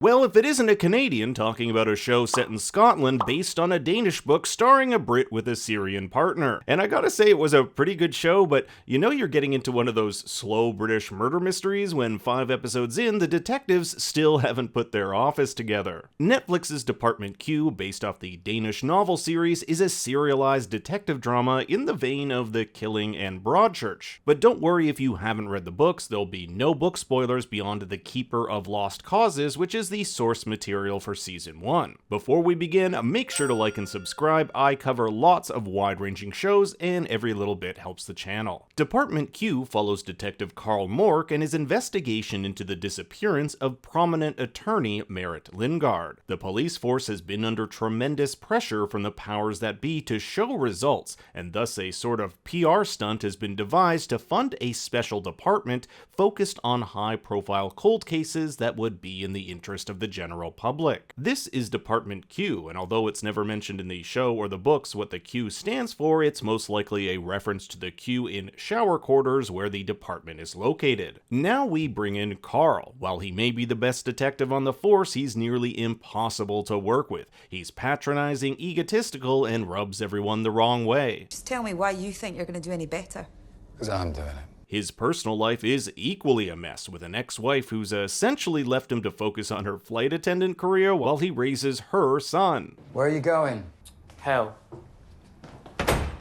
Well, if it isn't a Canadian talking about a show set in Scotland based on a Danish book starring a Brit with a Syrian partner. And I gotta say, it was a pretty good show, but you know you're getting into one of those slow British murder mysteries when 5 episodes in, the detectives still haven't put their office together. Netflix's Department Q, based off the Danish novel series, is a serialized detective drama in the vein of The Killing and Broadchurch. But don't worry if you haven't read the books, there'll be no book spoilers beyond The Keeper of Lost Causes, which is the source material for season 1. Before we begin, make sure to like and subscribe. I cover lots of wide-ranging shows and every little bit helps the channel. Department Q follows Detective Carl Mork and his investigation into the disappearance of prominent attorney Merritt Lingard. The police force has been under tremendous pressure from the powers that be to show results, and thus a sort of PR stunt has been devised to fund a special department focused on high-profile cold cases that would be in the interest of the general public. This is Department Q, and although it's never mentioned in the show or the books what the Q stands for, it's most likely a reference to the Q in shower quarters where the department is located. Now we bring in Carl. While he may be the best detective on the force, he's nearly impossible to work with. He's patronizing, egotistical, and rubs everyone the wrong way. Just tell me why you think you're going to do any better. Because I'm doing it. His personal life is equally a mess, with an ex-wife who's essentially left him to focus on her flight attendant career while he raises her son. Where are you going? Hell.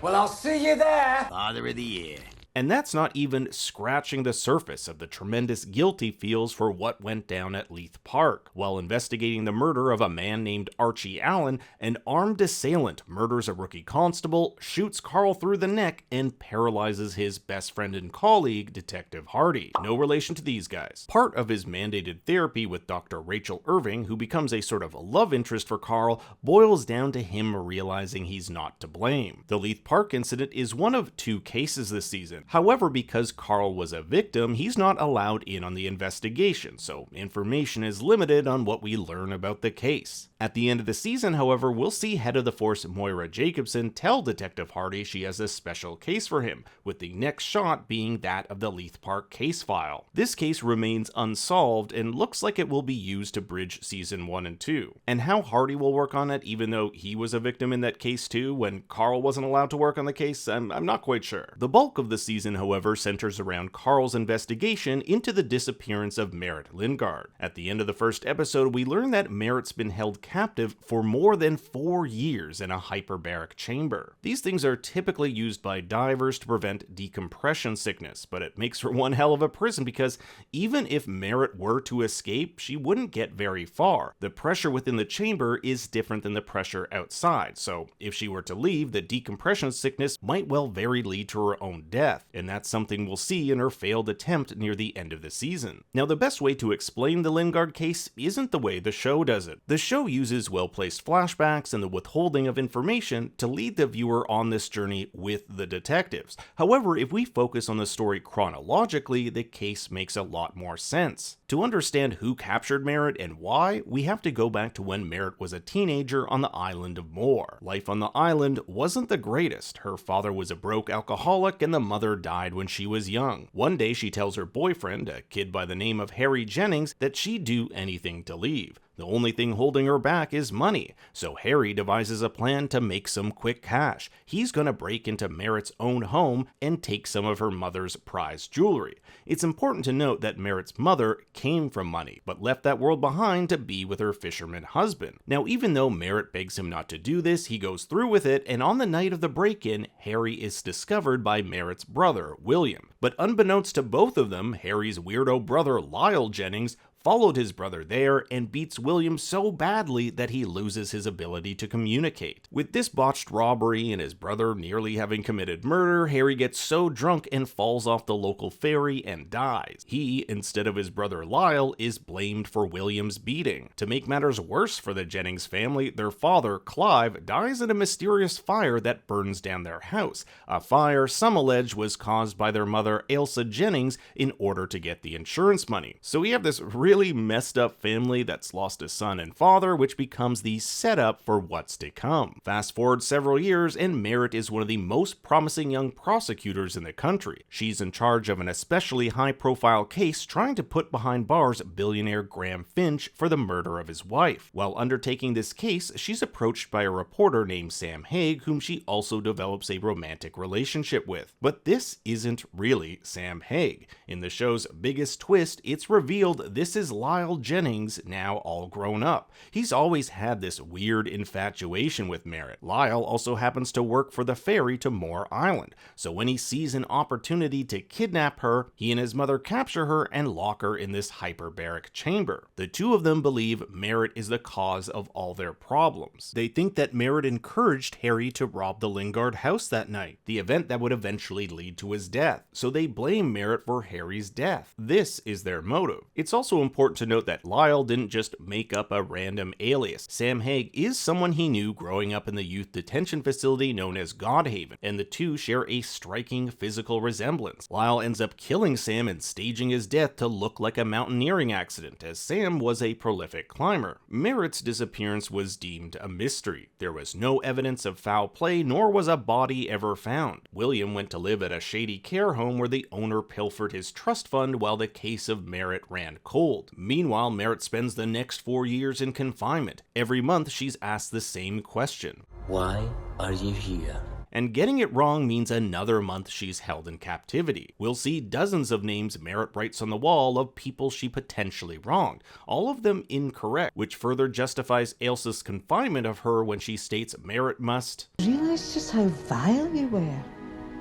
Well, I'll see you there! Father of the Year. And that's not even scratching the surface of the tremendous guilt he feels for what went down at Leith Park. While investigating the murder of a man named Archie Allen, an armed assailant murders a rookie constable, shoots Carl through the neck, and paralyzes his best friend and colleague, Detective Hardy. No relation to these guys. Part of his mandated therapy with Dr. Rachel Irving, who becomes a sort of love interest for Carl, boils down to him realizing he's not to blame. The Leith Park incident is one of 2 cases this season. However, because Carl was a victim, he's not allowed in on the investigation, so information is limited on what we learn about the case. At the end of the season, however, we'll see Head of the Force Moira Jacobson tell Detective Hardy she has a special case for him, with the next shot being that of the Leith Park case file. This case remains unsolved and looks like it will be used to bridge season 1 and 2. And how Hardy will work on it, even though he was a victim in that case too, when Carl wasn't allowed to work on the case, I'm not quite sure. The bulk of the season, however, centers around Carl's investigation into the disappearance of Merritt Lingard. At the end of the first episode, we learn that Merritt's been held captive for more than 4 years in a hyperbaric chamber. These things are typically used by divers to prevent decompression sickness, but it makes for one hell of a prison because even if Merritt were to escape, she wouldn't get very far. The pressure within the chamber is different than the pressure outside, so if she were to leave, the decompression sickness might well very lead to her own death, and that's something we'll see in her failed attempt near the end of the season. Now, the best way to explain the Lingard case isn't the way the show does it. The show uses well-placed flashbacks and the withholding of information to lead the viewer on this journey with the detectives. However, if we focus on the story chronologically, the case makes a lot more sense. To understand who captured Merritt and why, we have to go back to when Merritt was a teenager on the island of Moore. Life on the island wasn't the greatest. Her father was a broke alcoholic and the mother died when she was young. One day she tells her boyfriend, a kid by the name of Harry Jennings, that she'd do anything to leave. The only thing holding her back is money, so Harry devises a plan to make some quick cash. He's gonna break into Merritt's own home and take some of her mother's prized jewelry. It's important to note that Merritt's mother came from money, but left that world behind to be with her fisherman husband. Now, even though Merritt begs him not to do this, he goes through with it, and on the night of the break-in, Harry is discovered by Merritt's brother, William. But unbeknownst to both of them, Harry's weirdo brother, Lyle Jennings, followed his brother there and beats William so badly that he loses his ability to communicate. With this botched robbery and his brother nearly having committed murder, Harry gets so drunk and falls off the local ferry and dies. He, instead of his brother Lyle, is blamed for William's beating. To make matters worse for the Jennings family, their father, Clive, dies in a mysterious fire that burns down their house, a fire some allege was caused by their mother Ailsa Jennings in order to get the insurance money. So we have this really really messed up family that's lost a son and father, which becomes the setup for what's to come. Fast forward several years, and Merritt is one of the most promising young prosecutors in the country. She's in charge of an especially high-profile case trying to put behind bars billionaire Graham Finch for the murder of his wife. While undertaking this case, she's approached by a reporter named Sam Hague, whom she also develops a romantic relationship with. But this isn't really Sam Hague. In the show's biggest twist, it's revealed this is Lyle Jennings, now all grown up. He's always had this weird infatuation with Merritt. Lyle also happens to work for the ferry to Moore Island, so when he sees an opportunity to kidnap her, he and his mother capture her and lock her in this hyperbaric chamber. The two of them believe Merritt is the cause of all their problems. They think that Merritt encouraged Harry to rob the Lingard house that night, the event that would eventually lead to his death, so they blame Merritt for Harry's death. This is their motive. It's also important to note that Lyle didn't just make up a random alias. Sam Hague is someone he knew growing up in the youth detention facility known as Godhaven, and the two share a striking physical resemblance. Lyle ends up killing Sam and staging his death to look like a mountaineering accident, as Sam was a prolific climber. Merritt's disappearance was deemed a mystery. There was no evidence of foul play, nor was a body ever found. William went to live at a shady care home where the owner pilfered his trust fund while the case of Merritt ran cold. Meanwhile, Merritt spends the next 4 years in confinement. Every month, she's asked the same question. Why are you here? And getting it wrong means another month she's held in captivity. We'll see dozens of names Merritt writes on the wall of people she potentially wronged, all of them incorrect, which further justifies Ailsa's confinement of her when she states Merritt must realize just how vile you were,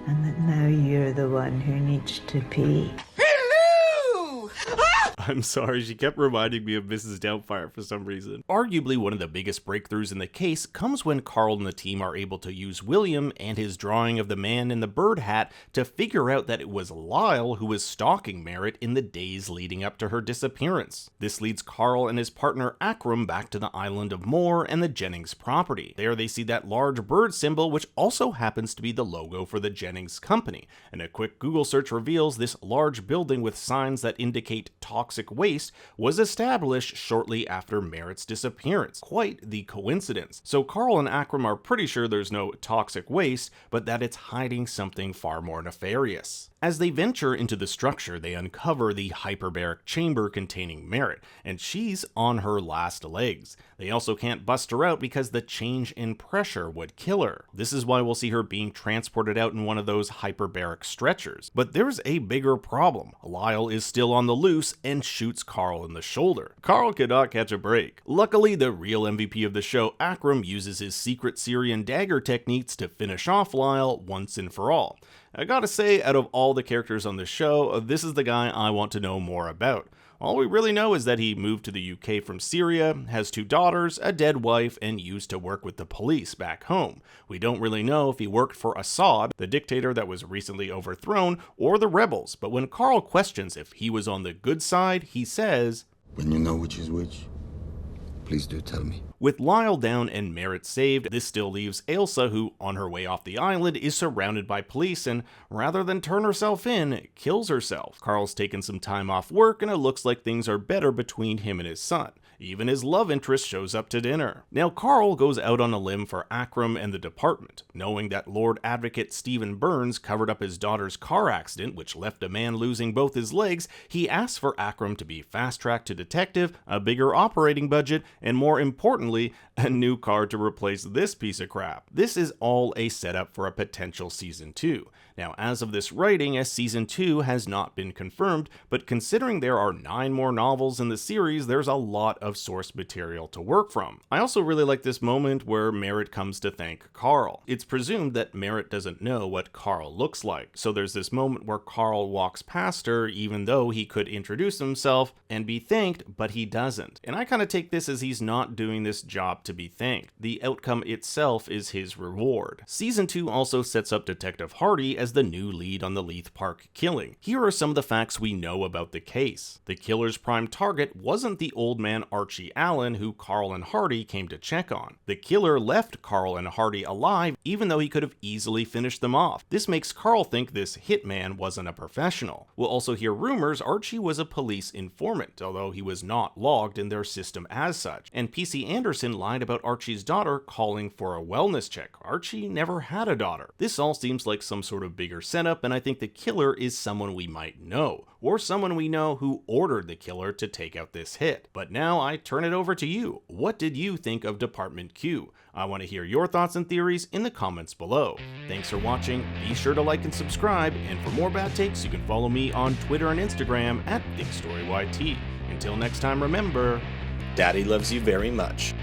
and that now you're the one who needs to pay. I'm sorry, she kept reminding me of Mrs. Doubtfire for some reason. Arguably one of the biggest breakthroughs in the case comes when Carl and the team are able to use William and his drawing of the man in the bird hat to figure out that it was Lyle who was stalking Merritt in the days leading up to her disappearance. This leads Carl and his partner Akram back to the island of Moore and the Jennings property. There they see that large bird symbol, which also happens to be the logo for the Jennings company, and a quick Google search reveals this large building with signs that indicate toxic waste was established shortly after Merritt's disappearance. Quite the coincidence. So Carl and Akram are pretty sure there's no toxic waste, but that it's hiding something far more nefarious. As they venture into the structure, they uncover the hyperbaric chamber containing Merritt, and she's on her last legs. They also can't bust her out because the change in pressure would kill her. This is why we'll see her being transported out in one of those hyperbaric stretchers. But there's a bigger problem. Lyle is still on the loose and shoots Carl in the shoulder. Carl cannot catch a break. Luckily, the real MVP of the show, Akram, uses his secret Syrian dagger techniques to finish off Lyle once and for all. I gotta say, out of all the characters on the show, this is the guy I want to know more about. All we really know is that he moved to the UK from Syria, has 2 daughters, a dead wife, and used to work with the police back home. We don't really know if he worked for Assad, the dictator that was recently overthrown, or the rebels, but when Carl questions if he was on the good side, he says, "When you know which is which, please do tell me." With Lyle down and Merritt saved, this still leaves Ailsa, who, on her way off the island, is surrounded by police and, rather than turn herself in, kills herself. Carl's taken some time off work and it looks like things are better between him and his son. Even his love interest shows up to dinner. Now Carl goes out on a limb for Akram and the department. Knowing that Lord Advocate Stephen Burns covered up his daughter's car accident, which left a man losing both his legs, he asks for Akram to be fast-tracked to detective, a bigger operating budget, and more importantly, a new car to replace this piece of crap. This is all a setup for a potential season 2. Now, as of this writing, a season 2 has not been confirmed, but considering there are 9 more novels in the series, there's a lot of source material to work from. I also really like this moment where Merritt comes to thank Carl. It's presumed that Merritt doesn't know what Carl looks like, so there's this moment where Carl walks past her even though he could introduce himself and be thanked, but he doesn't. And I kind of take this as he's not doing this job to be thanked. The outcome itself is his reward. Season 2 also sets up Detective Hardy as as the new lead on the Leith Park killing. Here are some of the facts we know about the case. The killer's prime target wasn't the old man Archie Allen who Carl and Hardy came to check on. The killer left Carl and Hardy alive even though he could have easily finished them off. This makes Carl think this hitman wasn't a professional. We'll also hear rumors Archie was a police informant, although he was not logged in their system as such. And PC Anderson lied about Archie's daughter calling for a wellness check. Archie never had a daughter. This all seems like some sort of bigger setup, and I think the killer is someone we might know, or someone we know who ordered the killer to take out this hit. But now I turn it over to you. What did you think of Department Q? I want to hear your thoughts and theories in the comments below. Thanks for watching, be sure to like and subscribe, and for more bad takes you can follow me on Twitter and Instagram at BigStoryYT. Until next time, remember, Daddy loves you very much.